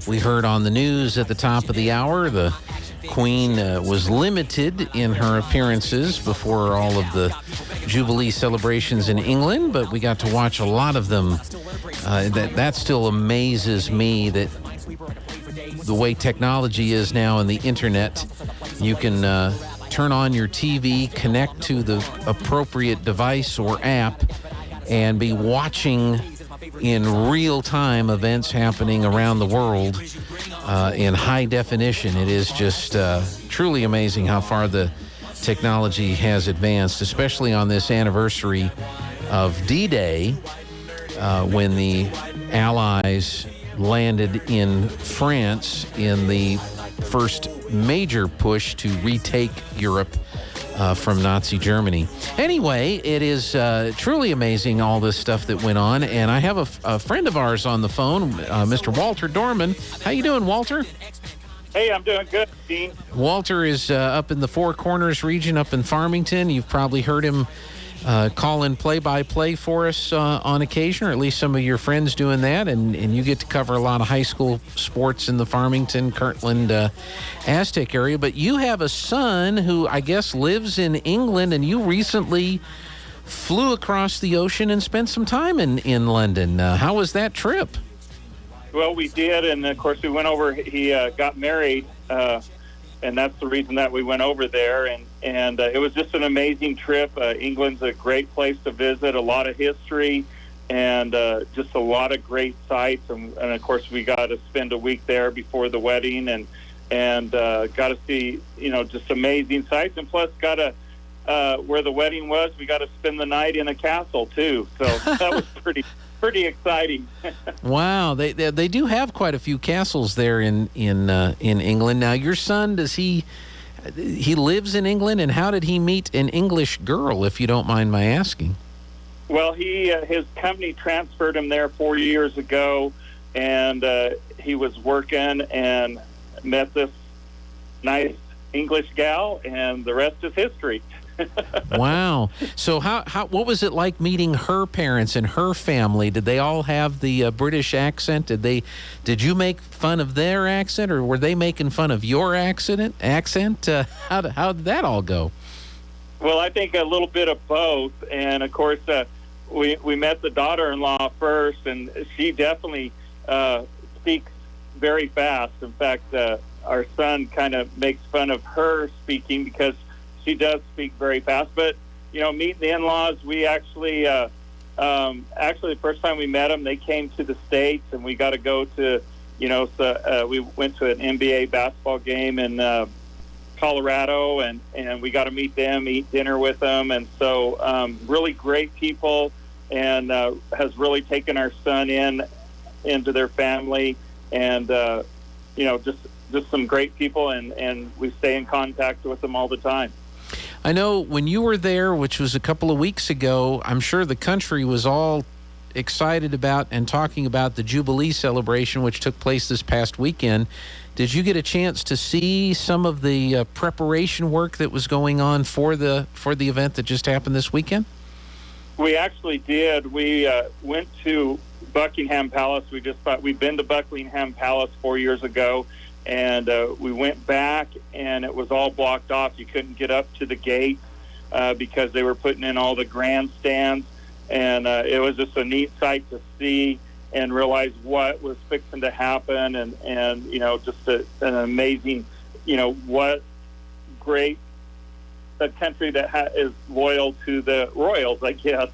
We heard on the news at the top of the hour the Queen was limited in her appearances before all of the Jubilee celebrations in England, but we got to watch a lot of them. That still amazes me, that the way technology is now and the internet, you can turn on your TV, connect to the appropriate device or app, and be watching in real time events happening around the world in high definition. It is just truly amazing how far the technology has advanced, especially on this anniversary of D-Day, when the Allies landed in France in the first major push to retake Europe from Nazi Germany. Anyway, it is truly amazing, all this stuff that went on. And I have a friend of ours on the phone, Mr. Walter Dorman. How you doing, Walter? Hey, I'm doing good, Dean. Walter is up in the Four Corners region up in Farmington. You've probably heard him call in play-by-play for us on occasion, or at least some of your friends doing that, and you get to cover a lot of high school sports in the Farmington, Kirtland, Aztec area. But you have a son who I guess lives in England, and you recently flew across the ocean and spent some time in London. How was that trip? Well, we did, and of course we went over. He got married, and that's the reason that we went over there. And it was just an amazing trip. England's a great place to visit, a lot of history, and just a lot of great sights. And of course, we got to spend a week there before the wedding, and got to see, just amazing sights. And plus, got to where the wedding was, we got to spend the night in a castle too. So that was pretty exciting. Wow, they do have quite a few castles there in England. Now, your son, does he lives in England, and how did he meet an English girl, if you don't mind my asking? Well, his company transferred him there 4 years ago, and he was working and met this nice English gal, and the rest is history. Wow. So what was it like meeting her parents and her family? Did they all have the British accent? Did you make fun of their accent, or were they making fun of your accent? How did that all go? Well, I think a little bit of both. And of course, we met the daughter-in-law first, and she definitely speaks very fast. In fact, our son kind of makes fun of her speaking because she does speak very fast. But, meeting the in-laws, we actually the first time we met them, they came to the States, and we got to go to, we went to an NBA basketball game in Colorado, and we got to meet them, eat dinner with them. And so really great people, and has really taken our son into their family, and, just some great people, and we stay in contact with them all the time. I know when you were there, which was a couple of weeks ago, I'm sure the country was all excited about and talking about the Jubilee celebration, which took place this past weekend. Did you get a chance to see some of the preparation work that was going on for the event that just happened this weekend? We actually did. We went to Buckingham Palace. We'd been to Buckingham Palace 4 years ago, and we went back, and it was all blocked off. You couldn't get up to the gate because they were putting in all the grandstands, and it was just a neat sight to see and realize what was fixing to happen, and just an amazing, what great a country that is loyal to the royals, I guess.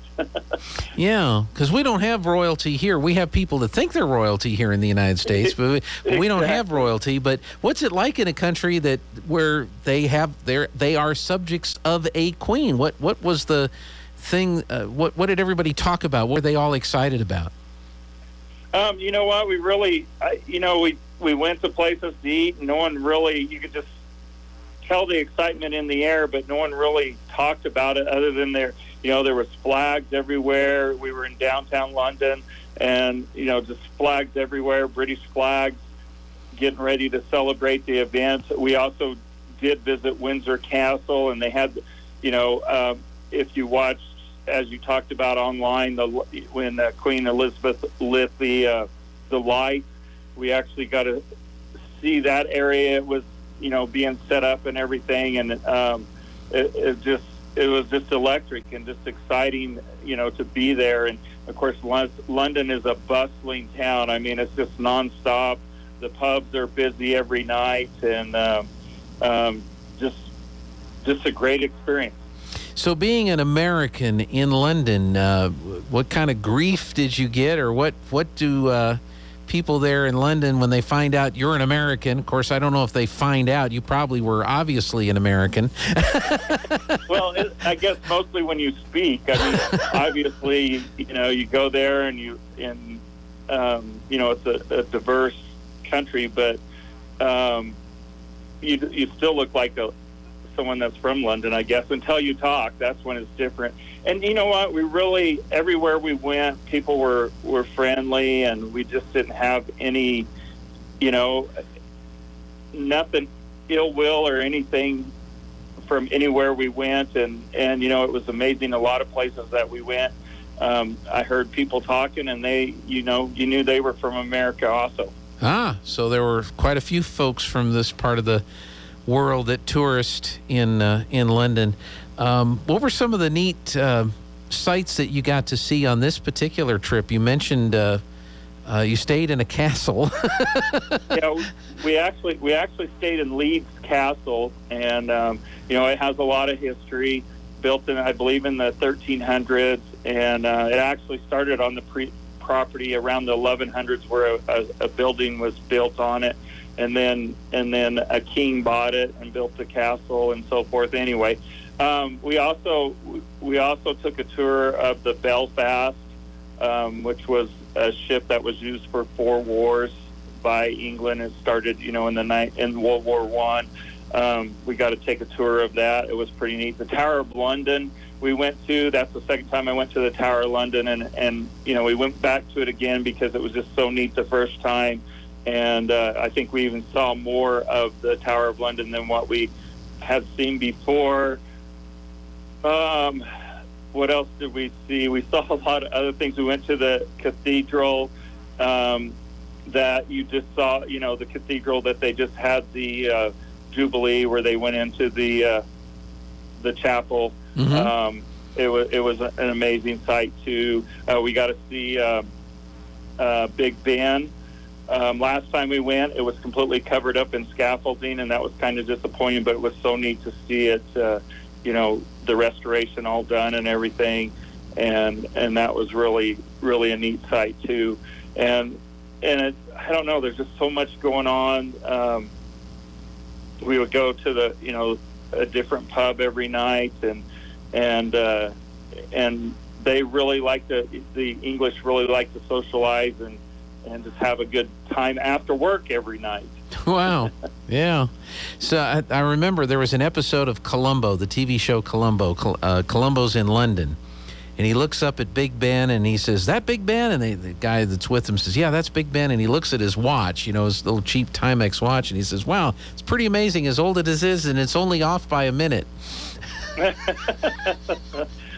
Yeah, because we don't have royalty here. We have people that think they're royalty here in the United States, but we don't have royalty. But what's it like in a country where they are subjects of a queen? What was the thing? What did everybody talk about? What were they all excited about? You know what? We really, we went to places to eat, and no one really, you could just tell the excitement in the air, but no one really talked about it other than there was flags everywhere. We were in downtown London, and, just flags everywhere, British flags, getting ready to celebrate the event. We also did visit Windsor Castle, and they had, if you watched, as you talked about online, when Queen Elizabeth lit the light, we actually got to see that area. It was, being set up and everything, and it was just electric and just exciting, to be there. And of course, London is a bustling town. I mean, it's just nonstop. The pubs are busy every night, and just a great experience. So, being an American in London, what kind of grief did you get, or what do people there in London, when they find out you're an American? Of course, I don't know if they find out. You probably were obviously an American. Well, I guess mostly when you speak. I mean, obviously, you go there and it's a diverse country, but you still look like someone that's from London, I guess, until you talk. That's when it's different. And you know what? We really, everywhere we went, people were friendly, and we just didn't have any, nothing ill will or anything from anywhere we went. And it was amazing. A lot of places that we went, I heard people talking, and they, you knew they were from America also. So there were quite a few folks from this part of the world that tourist in London. What were some of the neat sights that you got to see on this particular trip? You mentioned you stayed in a castle. Yeah, we actually stayed in Leeds Castle, and it has a lot of history, built in, I believe, in the 1300s, and it actually started on the property around the 1100s, where a building was built on it. And then a king bought it and built the castle and so forth. Anyway, we also took a tour of the Belfast, which was a ship that was used for 4 wars by England. It started, in World War I. We got to take a tour of that. It was pretty neat. The Tower of London we went to. That's the second time I went to the Tower of London, and we went back to it again because it was just so neat the first time. And I think we even saw more of the Tower of London than what we had seen before. What else did we see? We saw a lot of other things. We went to the cathedral that you just saw, the cathedral that they just had the Jubilee, where they went into the chapel. Mm-hmm. It was an amazing sight, too. We got to see Big Ben. Last time we went, it was completely covered up in scaffolding, and that was kind of disappointing, but it was so neat to see it, the restoration all done and everything, and that was really, really a neat sight, too. And I don't know, there's just so much going on. We would go to a different pub every night, and they really like the English really like to socialize and just have a good time after work every night. Wow. Yeah. So I remember there was an episode of Columbo, the TV show Columbo. Columbo's in London, and he looks up at Big Ben, and he says, "That Big Ben?" And the guy that's with him says, "Yeah, that's Big Ben." And he looks at his watch, his little cheap Timex watch, and he says, "Wow, it's pretty amazing, as old as it is, and it's only off by a minute."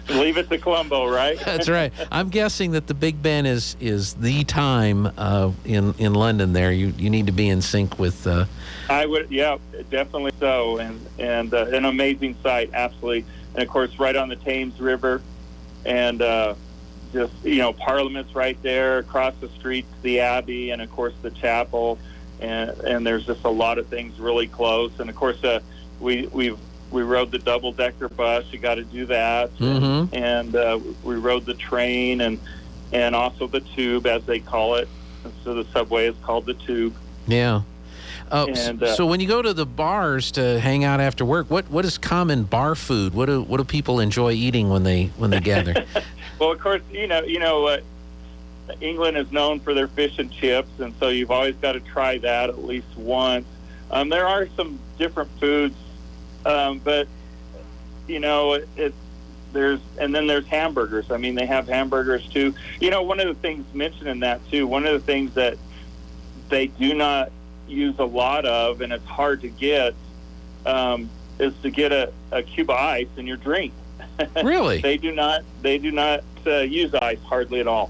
Leave it to Columbo, right? That's right. I'm guessing that the Big Ben is the time in London. There, you need to be in sync with. I would, yeah, definitely so, and an amazing sight, absolutely, and of course, right on the Thames River, and just Parliament's right there, across the street, the Abbey, and of course the chapel, and there's just a lot of things really close, and of course we rode the double-decker bus. You got to do that. Mm-hmm. And we rode the train and also the tube, as they call it. So the subway is called the tube. Yeah. So when you go to the bars to hang out after work, what is common bar food? What do people enjoy eating when they gather? Well, of course, England is known for their fish and chips, and so you've always got to try that at least once. There are some different foods. But there's hamburgers. I mean, they have hamburgers too. One of the things mentioned in that too, one of the things that they do not use a lot of, and it's hard to get, is to get a cube of ice in your drink. Really? They do not use ice hardly at all.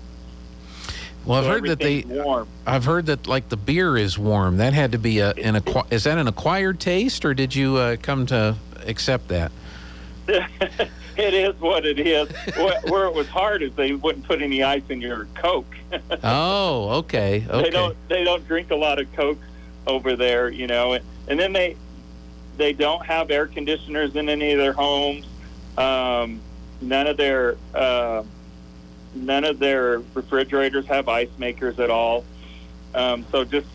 Well, So everything's warm. I've heard that like the beer is warm. That had to be is that an acquired taste, or did you come to accept that? It is what it is. Where it was hard is they wouldn't put any ice in your Coke. Oh, okay. They don't drink a lot of Coke over there, you know. And then they don't have air conditioners in any of their homes. None of their refrigerators have ice makers at all. So just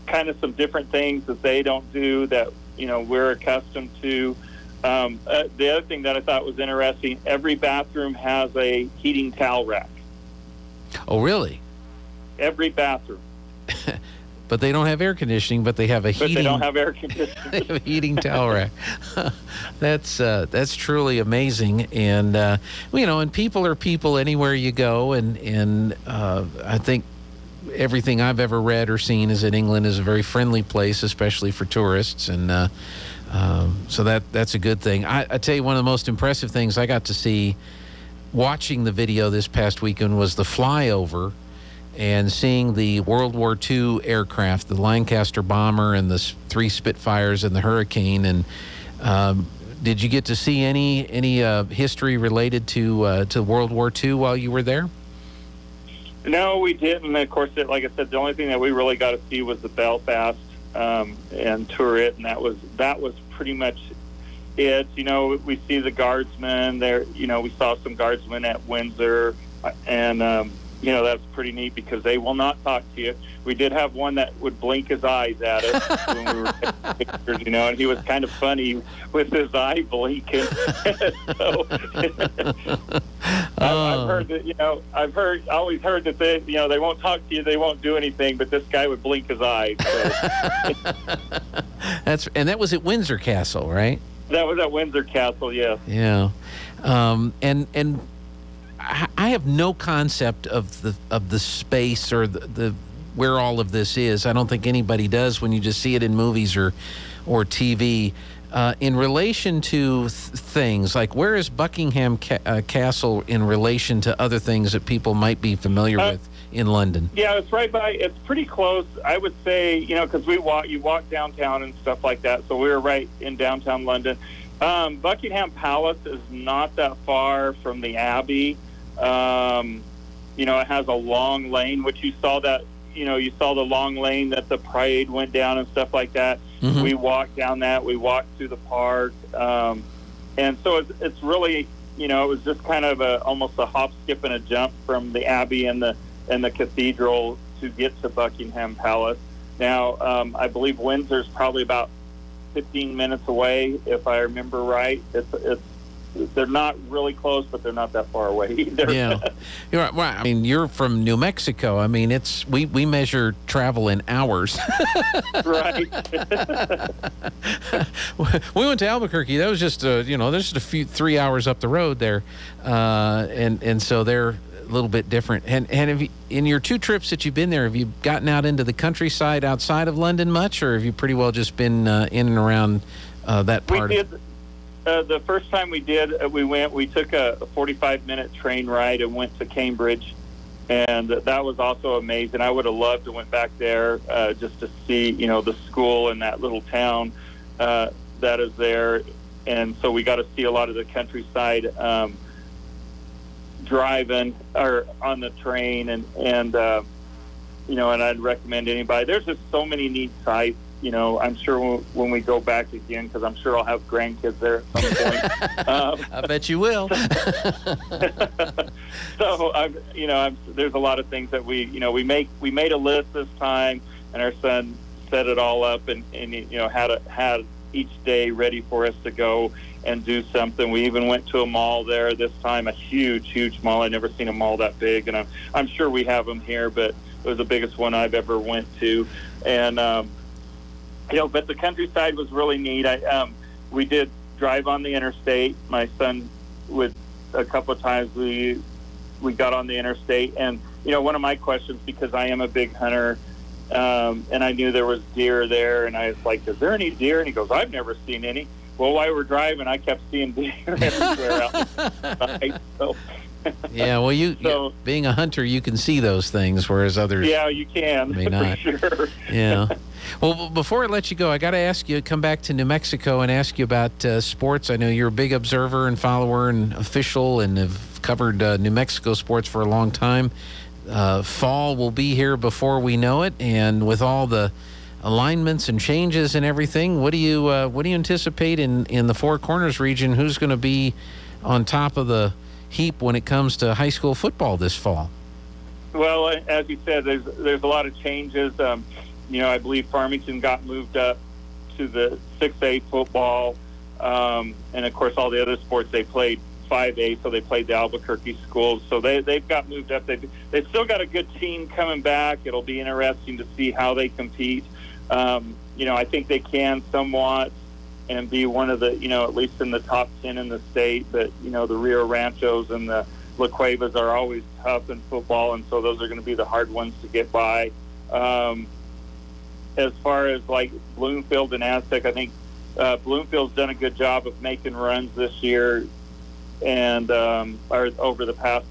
kind of some different things that they don't do that, we're accustomed to. The other thing that I thought was interesting, every bathroom has a heating towel rack. Oh, really? Every bathroom. But they don't have air conditioning, but they have a heating. But they don't have air conditioning. They have a heating towel rack. That's truly amazing. And and people are people anywhere you go. And I think everything I've ever read or seen is that England is a very friendly place, especially for tourists. And so that's a good thing. I tell you, one of the most impressive things I got to see watching the video this past weekend was the flyover and seeing the World War II aircraft, the Lancaster bomber and the 3 Spitfires and the Hurricane. And did you get to see any history related to World War II while you were there? No, we didn't. Of course, like I said, the only thing that we really got to see was the Belfast and tour it, and that was pretty much it. We see the guardsmen there. We saw some guardsmen at Windsor, and that's pretty neat because they will not talk to you. We did have one that would blink his eyes at us when we were taking pictures, and he was kind of funny with his eye blinking. So I've heard that, I've always heard that they won't talk to you, they won't do anything, but this guy would blink his eyes. So. And that was at Windsor Castle, right? That was at Windsor Castle, yes. Yeah. And I have no concept of the space or the where all of this is. I don't think anybody does when you just see it in movies or TV. In relation to things like, where is Buckingham Castle in relation to other things that people might be familiar with in London? Yeah, it's right by. It's pretty close. I would say, because you walk downtown and stuff like that. So we were right in downtown London. Buckingham Palace is not that far from the Abbey. It has a long lane, which you saw that, you saw the long lane that the parade went down and stuff like that. Mm-hmm. We walked down that. We walked through the park. And so it's really, it was just kind of almost a hop, skip, and a jump from the Abbey and the cathedral to get to Buckingham Palace. Now, I believe Windsor's probably about 15 minutes away, if I remember right. They're not really close, but they're not that far away either. Yeah, you're right. Well, I mean, you're from New Mexico. I mean, we measure travel in hours. Right. We went to Albuquerque. That was just there's just a few 3 hours up the road there, and so they're a little bit different. And have you, in your 2 trips that you've been there, have you gotten out into the countryside outside of London much, or have you pretty well just been in and around that part? We did. The first time we took a 45-minute train ride and went to Cambridge, and that was also amazing. I would have loved to went back there just to see, the school and that little town that is there. And so we got to see a lot of the countryside driving or on the train, and I'd recommend anybody. There's just so many neat sites. I'm sure when we go back again, because I'm sure I'll have grandkids there at some point. I bet you will. So there's a lot of things that we made a list this time, and our son set it all up and had each day ready for us to go and do something. We even went to a mall there this time, a huge mall. I'd never seen a mall that big, and I'm sure we have them here, but it was the biggest one I've ever went to, and. But the countryside was really neat. We did drive on the interstate. My son would a couple of times we got on the interstate, and one of my questions, because I am a big hunter, and I knew there was deer there, and I was like, "Is there any deer?" And he goes, "I've never seen any." Well, while we were driving, I kept seeing deer everywhere out the side. So Yeah, well, being a hunter, you can see those things, whereas others you can, may not. for sure. Yeah. Well, before I let you go, I got to ask you, come back to New Mexico and ask you about sports. I know you're a big observer and follower and official and have covered New Mexico sports for a long time. Fall will be here before we know it, and with all the alignments and changes and everything, what do you anticipate in the Four Corners region? Who's going to be on top of the heap when it comes to high school football this fall? Well, as you said, there's a lot of changes. I believe Farmington got moved up to the 6A football, and of course all the other sports they played 5A, so they played the Albuquerque schools. So they've got moved up. They've still got a good team coming back. It'll be interesting to see how they compete. I think they can somewhat and be one of the, at least in the top 10 in the state. But, the Rio Ranchos and the La Cuevas are always tough in football, and so those are going to be the hard ones to get by. As far as, like, Bloomfield and Aztec, I think Bloomfield's done a good job of making runs this year and or over the past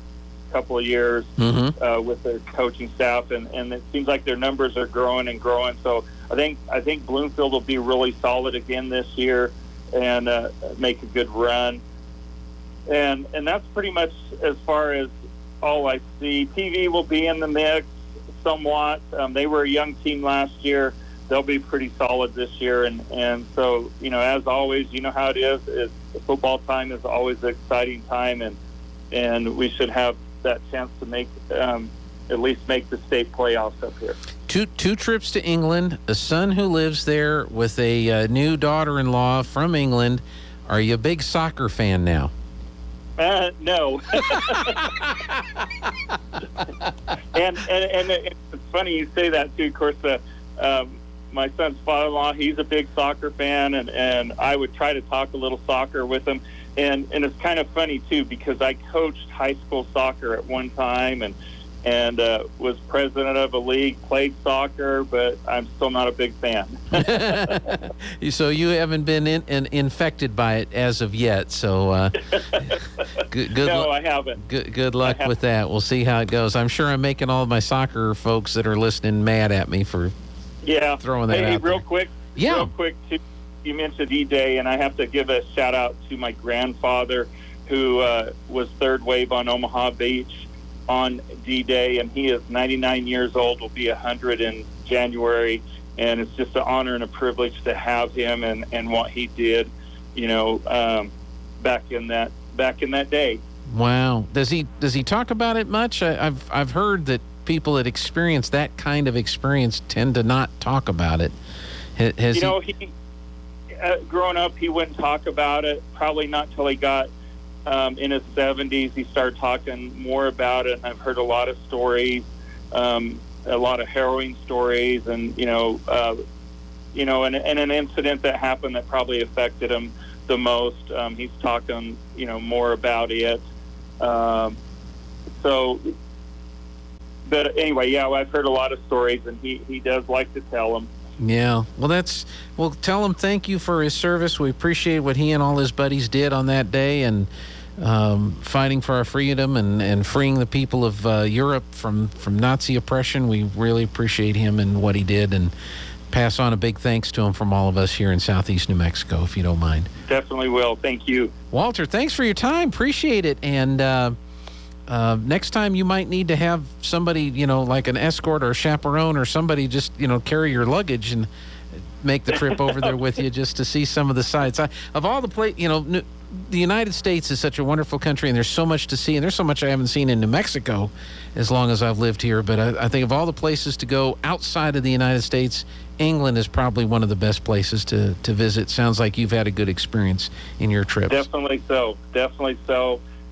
couple of years with their coaching staff, and it seems like their numbers are growing and growing. So I think Bloomfield will be really solid again this year and make a good run. And that's pretty much as far as all I see. PV will be in the mix somewhat. They were a young team last year. They'll be pretty solid this year. And so, as always, how it is football time is always an exciting time, and we should have that chance to make at least make the state playoffs up here. Two trips to England, a son who lives there with a new daughter-in-law from England. Are you a big soccer fan now? No. and it's funny you say that too. Of course, my son's father-in-law, he's a big soccer fan, and I would try to talk a little soccer with him. And it's kind of funny too, because I coached high school soccer at one time and was president of a league, played soccer, but I'm still not a big fan. So you haven't been infected by it as of yet. So good no, I haven't. Good luck with that. We'll see how it goes. I'm sure I'm making all of my soccer folks that are listening mad at me for throwing that out real there. quick. Yeah. Real quick, too. You mentioned D-Day, and I have to give a shout-out to my grandfather, who was third wave on Omaha Beach on D-Day, and he is 99 years old, will be 100 in January, and it's just an honor and a privilege to have him and what he did, back in that day. Wow. Does he talk about it much? I've heard that people that experience that kind of experience tend to not talk about it. He growing up, he wouldn't talk about it. Probably not till he got in his 70s. He started talking more about it. And I've heard a lot of stories, a lot of harrowing stories, and and an incident that happened that probably affected him the most. He's talking, more about it. But anyway, I've heard a lot of stories, and he does like to tell them. Yeah. Well, tell him thank you for his service. We appreciate what he and all his buddies did on that day, and fighting for our freedom and freeing the people of Europe from Nazi oppression. We really appreciate him and what he did, and pass on a big thanks to him from all of us here in Southeast New Mexico, if you don't mind. Definitely will. Thank you. Walter, thanks for your time. Appreciate it. And next time you might need to have somebody, like an escort or a chaperone or somebody just, carry your luggage and make the trip over there with you just to see some of the sights. Of all the the United States is such a wonderful country, and there's so much to see, and there's so much I haven't seen in New Mexico as long as I've lived here. But I think of all the places to go outside of the United States, England is probably one of the best places to visit. Sounds like you've had a good experience in your trips. Definitely so.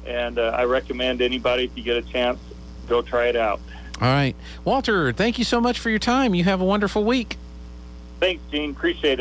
And I recommend anybody, if you get a chance, go try it out. All right. Walter, thank you so much for your time. You have a wonderful week. Thanks, Gene. Appreciate it.